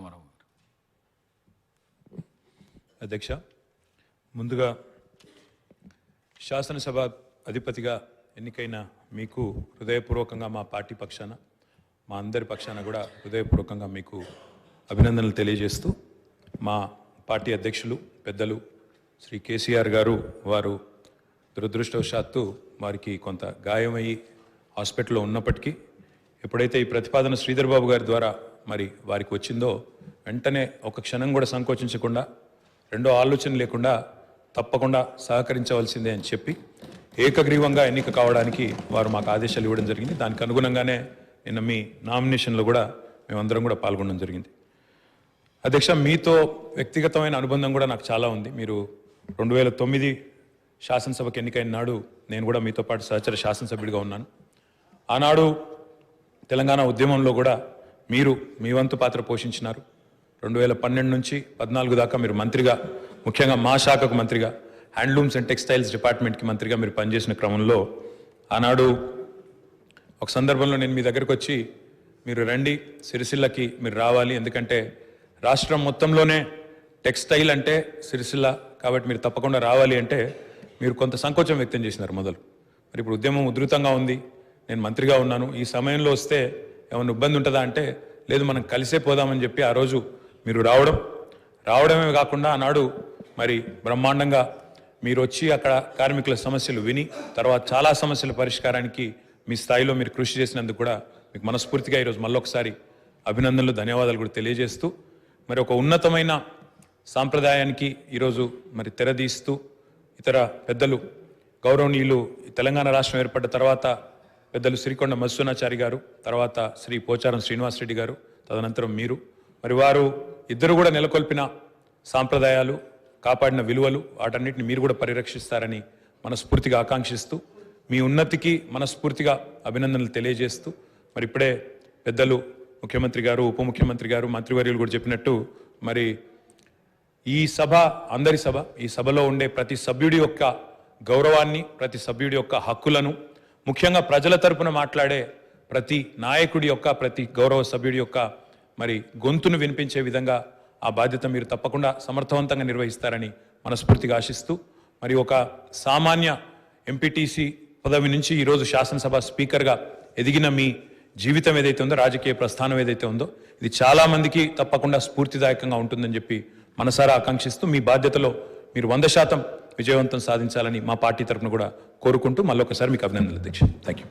రామారావు. అధ్యక్ష, ముందుగా శాసనసభ అధిపతిగా ఎన్నికైన మీకు హృదయపూర్వకంగా మా పార్టీ పక్షాన, మా అందరి పక్షాన కూడా హృదయపూర్వకంగా మీకు అభినందనలు తెలియజేస్తూ, మా పార్టీ అధ్యక్షులు పెద్దలు శ్రీ కేసీఆర్ గారు వారు దురదృష్టవశాత్తు వారికి కొంత గాయమయ్యి హాస్పిటల్లో ఉన్నప్పటికీ ఎప్పుడైతే ఈ ప్రతిపాదన శ్రీధర్ బాబు గారి ద్వారా మరి వారికి వచ్చిందో వెంటనే ఒక క్షణం కూడా సంకోచించకుండా, రెండో ఆలోచన లేకుండా తప్పకుండా సహకరించవలసిందే అని చెప్పి ఏకగ్రీవంగా ఎన్నిక కావడానికి వారు మాకు ఆదేశాలు ఇవ్వడం జరిగింది. దానికి అనుగుణంగానే నిన్న మీ నామినేషన్లో కూడా మేమందరం కూడా పాల్గొనడం జరిగింది. అధ్యక్ష, మీతో వ్యక్తిగతమైన అనుబంధం కూడా నాకు చాలా ఉంది. మీరు 2009 శాసనసభకు ఎన్నికైన నాడు నేను కూడా మీతో పాటు సహచర శాసనసభ్యుడిగా ఉన్నాను. ఆనాడు తెలంగాణ ఉద్యమంలో కూడా మీరు మీ వంతు పాత్ర పోషించినారు. 2012 నుంచి 14 దాకా మీరు మంత్రిగా, ముఖ్యంగా మా శాఖకు మంత్రిగా, హ్యాండ్లూమ్స్ అండ్ టెక్స్టైల్స్ డిపార్ట్మెంట్కి మంత్రిగా మీరు పనిచేసిన క్రమంలో ఆనాడు ఒక సందర్భంలో నేను మీ దగ్గరకు వచ్చి, మీరు రండి సిరిసిల్లకి మీరు రావాలి, ఎందుకంటే రాష్ట్రం మొత్తంలోనే టెక్స్టైల్ అంటే సిరిసిల్ల కాబట్టి మీరు తప్పకుండా రావాలి అంటే మీరు కొంత సంకోచం వ్యక్తం చేసినారు మొదలు. మరి ఇప్పుడు ఉద్యమం ఉధృతంగా ఉంది, నేను మంత్రిగా ఉన్నాను, ఈ సమయంలో వస్తే ఏమైనా ఇబ్బంది ఉంటుందా అంటే లేదు, మనం కలిసే పోదామని చెప్పి ఆ రోజు మీరు రావడమే కాకుండా ఆనాడు మరి బ్రహ్మాండంగా మీరు వచ్చి అక్కడ కార్మికుల సమస్యలు విని తర్వాత చాలా సమస్యల పరిష్కారానికి మీ స్థాయిలో మీరు కృషి చేసినందుకు కూడా మీకు మనస్ఫూర్తిగా ఈరోజు మళ్ళొకసారి అభినందనలు, ధన్యవాదాలు కూడా తెలియజేస్తూ, మరి ఒక ఉన్నతమైన సాంప్రదాయానికి ఈరోజు మరి తెరదీస్తూ ఇతర పెద్దలు గౌరవనీయులు తెలంగాణ రాష్ట్రం ఏర్పడ్డ తర్వాత పెద్దలు శ్రీకొండ మధుసూనాచారి గారు, తర్వాత శ్రీ పోచారం శ్రీనివాసరెడ్డి గారు, తదనంతరం మీరు, మరి వారు ఇద్దరు కూడా నెలకొల్పిన సాంప్రదాయాలు, కాపాడిన విలువలు, వాటన్నిటిని మీరు కూడా పరిరక్షిస్తారని మనస్ఫూర్తిగా ఆకాంక్షిస్తూ, మీ ఉన్నతికి మనస్ఫూర్తిగా అభినందనలు తెలియజేస్తూ, మరి ఇప్పుడే పెద్దలు ముఖ్యమంత్రి గారు, ఉప ముఖ్యమంత్రి గారు, మంత్రివర్యులు కూడా చెప్పినట్టు మరి ఈ సభ అందరి సభ, ఈ సభలో ఉండే ప్రతి సభ్యుడి యొక్క గౌరవాన్ని, ప్రతి సభ్యుడి యొక్క హక్కులను, ముఖ్యంగా ప్రజల తరపున మాట్లాడే ప్రతి నాయకుడి యొక్క, ప్రతి గౌరవ సభ్యుడి యొక్క మరి గొంతును వినిపించే విధంగా ఆ బాధ్యత మీరు తప్పకుండా సమర్థవంతంగా నిర్వహిస్తారని మనస్ఫూర్తిగా ఆశిస్తూ, మరి ఒక సామాన్య ఎంపీటీసీ పదవి నుంచి ఈరోజు శాసనసభ స్పీకర్గా ఎదిగిన మీ జీవితం ఏదైతే ఉందో, రాజకీయ ప్రస్థానం ఏదైతే ఉందో, ఇది చాలా మందికి తప్పకుండా స్ఫూర్తిదాయకంగా ఉంటుందని చెప్పి మనసారా ఆకాంక్షిస్తూ, మీ బాధ్యతలో మీరు 100% విజయవంతం సాధించాలని మా పార్టీ తరఫున కూడా కోరుకుంటూ మళ్ళొకసారి మీకు అభినందనలు అధ్యక్ష. Thank you.